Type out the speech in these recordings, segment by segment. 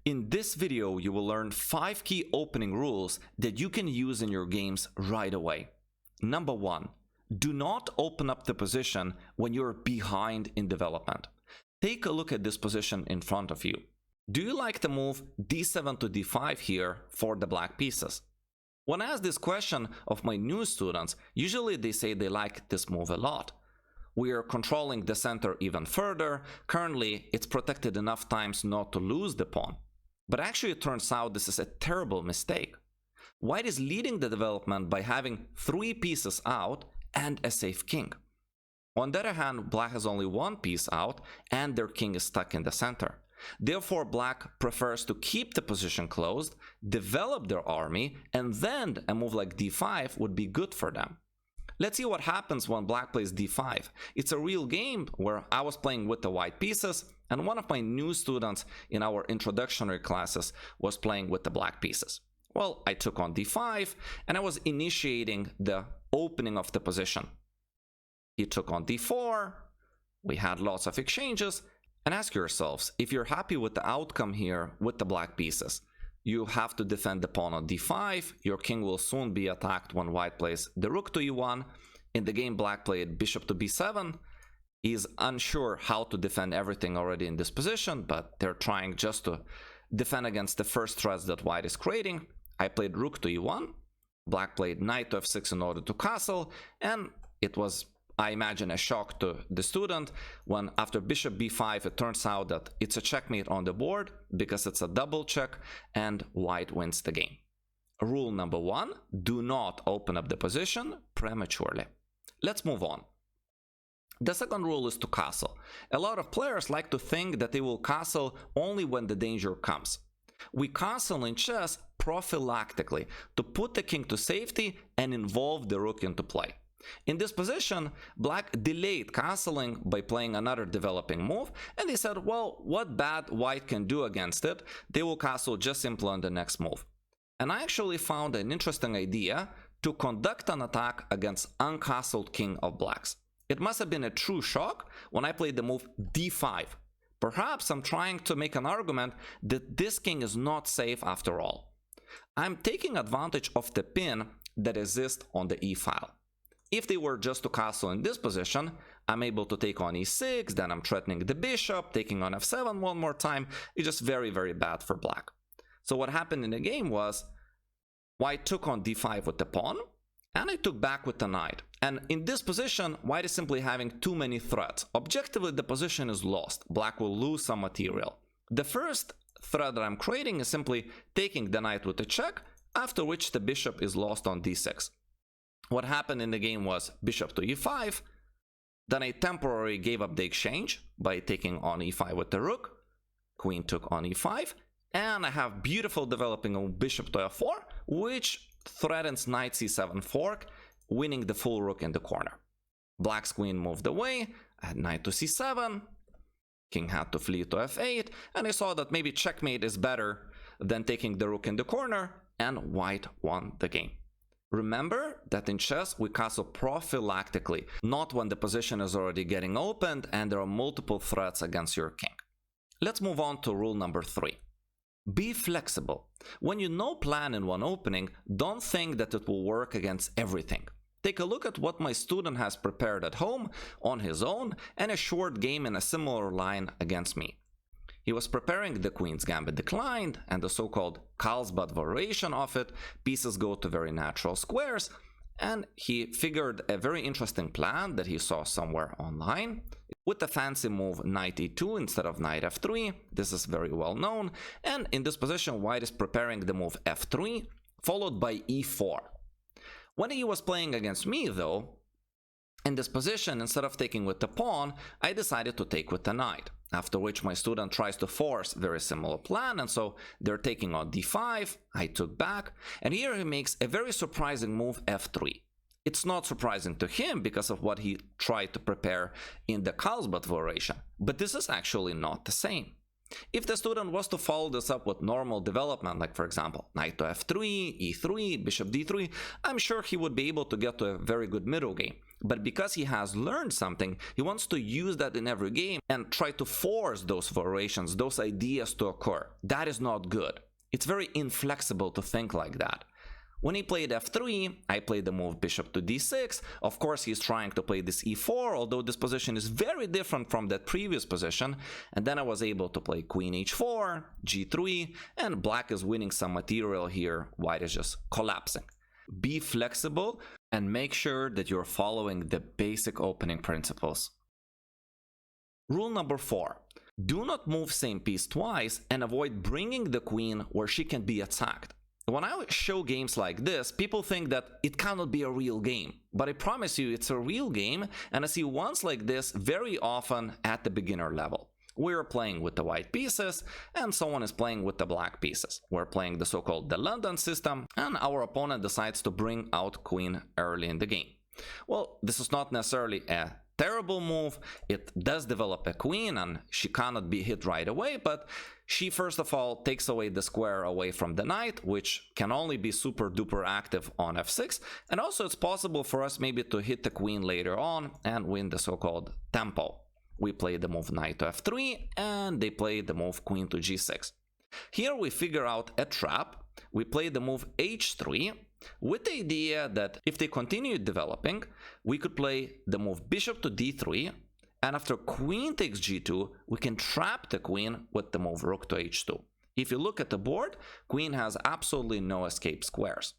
In this video, you will learn 5 key opening rules that you can use in your games right away. Number 1. Do not open up the position when you're behind in development. Take a look at this position in front of you. Do you like the move d7 to d5 here for the black pieces? When I ask this question of my new students, usually they say they like this move a lot. We are controlling the center even further. Currently, it's protected enough times not to lose the pawn. But actually, it turns out this is a terrible mistake. White is leading the development by having 3 pieces out and a safe king. On the other hand, black has only 1 piece out and their king is stuck in the center. Therefore, black prefers to keep the position closed, develop their army, and then a move like d5 would be good for them. Let's see what happens when black plays d5. It's a real game where I was playing with the white pieces, and one of my new students in our introductory classes was playing with the black pieces. Well, I took on d5, and I was initiating the opening of the position. He took on d4, we had lots of exchanges, and ask yourselves, if you're happy with the outcome here with the black pieces, you have to defend the pawn on d5, your king will soon be attacked when white plays the rook to e1. In the game, black played bishop to b7. He's unsure how to defend everything already in this position, but they're trying just to defend against the first threats that white is creating. I played rook to e1, black played knight to f6 in order to castle, and it was, I imagine, a shock to the student when after bishop b5 it turns out that it's a checkmate on the board because it's a double check and white wins the game. Rule number 1, do not open up the position prematurely. Let's move on. The second rule is to castle. A lot of players like to think that they will castle only when the danger comes. We castle in chess prophylactically to put the king to safety and involve the rook into play. In this position, black delayed castling by playing another developing move, and they said, well, what bad white can do against it? They will castle just simply on the next move. And I actually found an interesting idea to conduct an attack against uncastled king of blacks. It must have been a true shock when I played the move d5. Perhaps I'm trying to make an argument that this king is not safe after all. I'm taking advantage of the pin that exists on the e file. If they were just to castle in this position, I'm able to take on e6, then I'm threatening the bishop, taking on f7 one more time. It's just very, very bad for black. So what happened in the game was, white took on d5 with the pawn, and I took back with the knight. And in this position, white is simply having too many threats. Objectively, the position is lost. Black will lose some material. The first threat that I'm creating is simply taking the knight with a check, after which the bishop is lost on d6. What happened in the game was bishop to e5, then I temporarily gave up the exchange by taking on e5 with the rook, queen took on e5, and I have beautiful developing on bishop to f4, which threatens knight c7 fork, winning the full rook in the corner. Black's queen moved away, I had knight to c7, king had to flee to f8, and I saw that maybe checkmate is better than taking the rook in the corner, and white won the game. Remember that in chess we castle prophylactically, not when the position is already getting opened and there are multiple threats against your king. Let's move on to rule number 3. Be flexible. When you know plan in one opening, don't think that it will work against everything. Take a look at what my student has prepared at home on his own and a short game in a similar line against me. He was preparing the Queen's Gambit declined and the so-called Carlsbad variation of it. Pieces go to very natural squares, and he figured a very interesting plan that he saw somewhere online with the fancy move knight e2 instead of knight f3. This is very well known, and in this position white is preparing the move f3 followed by e4. When he was playing against me though, in this position, instead of taking with the pawn, I decided to take with the knight, after which my student tries to force very similar plan, and so they're taking on d5, I took back, and here he makes a very surprising move f3. It's not surprising to him because of what he tried to prepare in the Carlsbad variation, but this is actually not the same. If the student was to follow this up with normal development, like for example knight to f3, e3, bishop d3, I'm sure he would be able to get to a very good middle game. But because he has learned something, he wants to use that in every game and try to force those variations, those ideas to occur. That is not good. It's very inflexible to think like that. When he played f3, I played the move bishop to d6. Of course, he's trying to play this e4, although this position is very different from that previous position. And then I was able to play queen h4, g3, and black is winning some material here. White is just collapsing. Be flexible and make sure that you're following the basic opening principles. Rule number 4. Do not move same piece twice and avoid bringing the queen where she can be attacked. When I show games like this, people think that it cannot be a real game. But I promise you it's a real game, and I see ones like this very often at the beginner level. We're playing with the white pieces, and someone is playing with the black pieces. We're playing the so-called the London system, and our opponent decides to bring out queen early in the game. Well, this is not necessarily a terrible move. It does develop a queen, and she cannot be hit right away, but she first of all takes away the square away from the knight, which can only be super duper active on f6, and also it's possible for us maybe to hit the queen later on and win the so-called tempo. We play the move knight to f3, and they play the move queen to g6. Here we figure out a trap. We play the move h3 with the idea that if they continue developing, we could play the move bishop to d3, and after queen takes g2, we can trap the queen with the move rook to h2. If you look at the board, queen has absolutely no escape squares.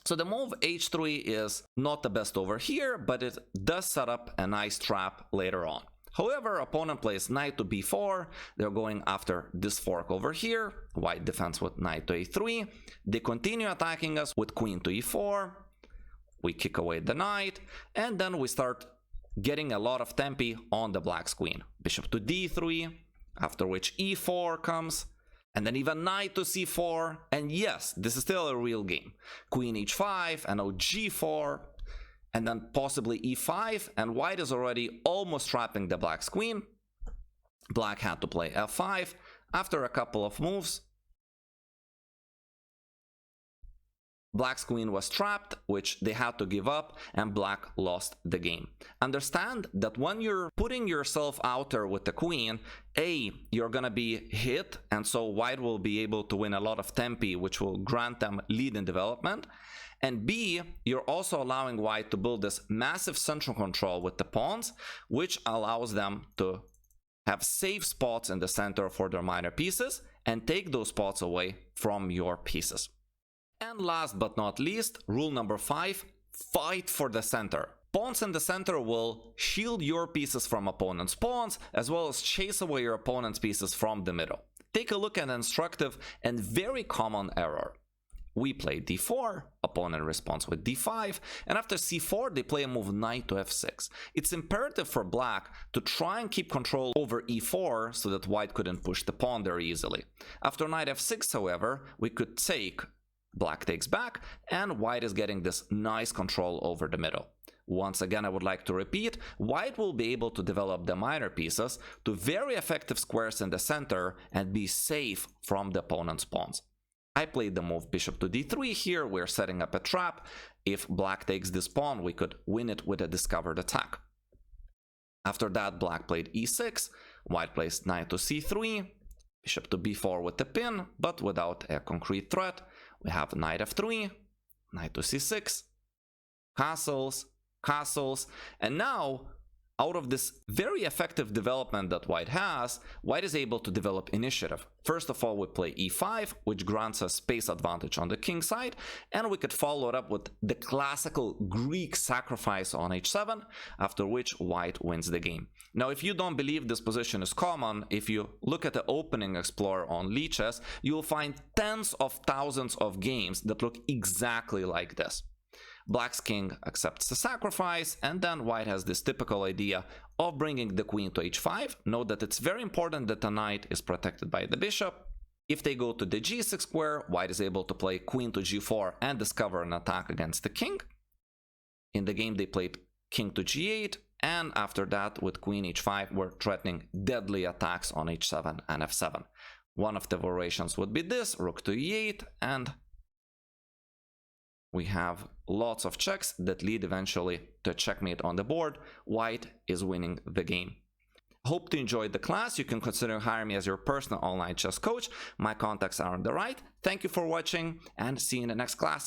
So the move h3 is not the best over here, but it does set up a nice trap later on. However, opponent plays knight to b4, they're going after this fork over here, white defends with knight to a3, they continue attacking us with queen to e4, we kick away the knight, and then we start getting a lot of tempi on the black's queen. Bishop to d3, after which e4 comes, and then even knight to c4, and yes, this is still a real game. Queen h5, and now g4, and then possibly e5, and white is already almost trapping the black's queen. Black had to play f5. After a couple of moves, black's queen was trapped, which they had to give up, and black lost the game. Understand that when you're putting yourself out there with the queen, A, you're gonna be hit, and so white will be able to win a lot of tempi, which will grant them lead in development. And B, you're also allowing white to build this massive central control with the pawns, which allows them to have safe spots in the center for their minor pieces and take those spots away from your pieces. And last but not least, rule number 5, fight for the center. Pawns in the center will shield your pieces from opponent's pawns, as well as chase away your opponent's pieces from the middle. Take a look at an instructive and very common error. We play d4, opponent responds with d5, and after c4 they play a move knight to f6. It's imperative for black to try and keep control over e4 so that white couldn't push the pawn there easily. After knight f6, however, we could take, black takes back, and white is getting this nice control over the middle. Once again, I would like to repeat, white will be able to develop the minor pieces to very effective squares in the center and be safe from the opponent's pawns. I played the move bishop to d3 here, we're setting up a trap. If black takes this pawn, we could win it with a discovered attack. After that, black played e6, white plays knight to c3, bishop to b4 with the pin, but without a concrete threat. We have knight f3, knight to c6, castles, castles, and now, out of this very effective development that white has, white is able to develop initiative. First of all, we play e5, which grants us space advantage on the king side, and we could follow it up with the classical Greek sacrifice on h7, after which white wins the game. Now, if you don't believe this position is common, if you look at the opening explorer on Lichess, you will find tens of thousands of games that look exactly like this. Black's king accepts the sacrifice, and then white has this typical idea of bringing the queen to h5. Note that it's very important that the knight is protected by the bishop. If they go to the g6 square, white is able to play queen to g4 and discover an attack against the king. In the game, they played king to g8, and after that, with queen h5, we're threatening deadly attacks on h7 and f7. One of the variations would be this, rook to e8, and we have lots of checks that lead eventually to a checkmate on the board. White is winning the game. Hope you enjoyed the class. You can consider hiring me as your personal online chess coach. My contacts are on the right. Thank you for watching and see you in the next class.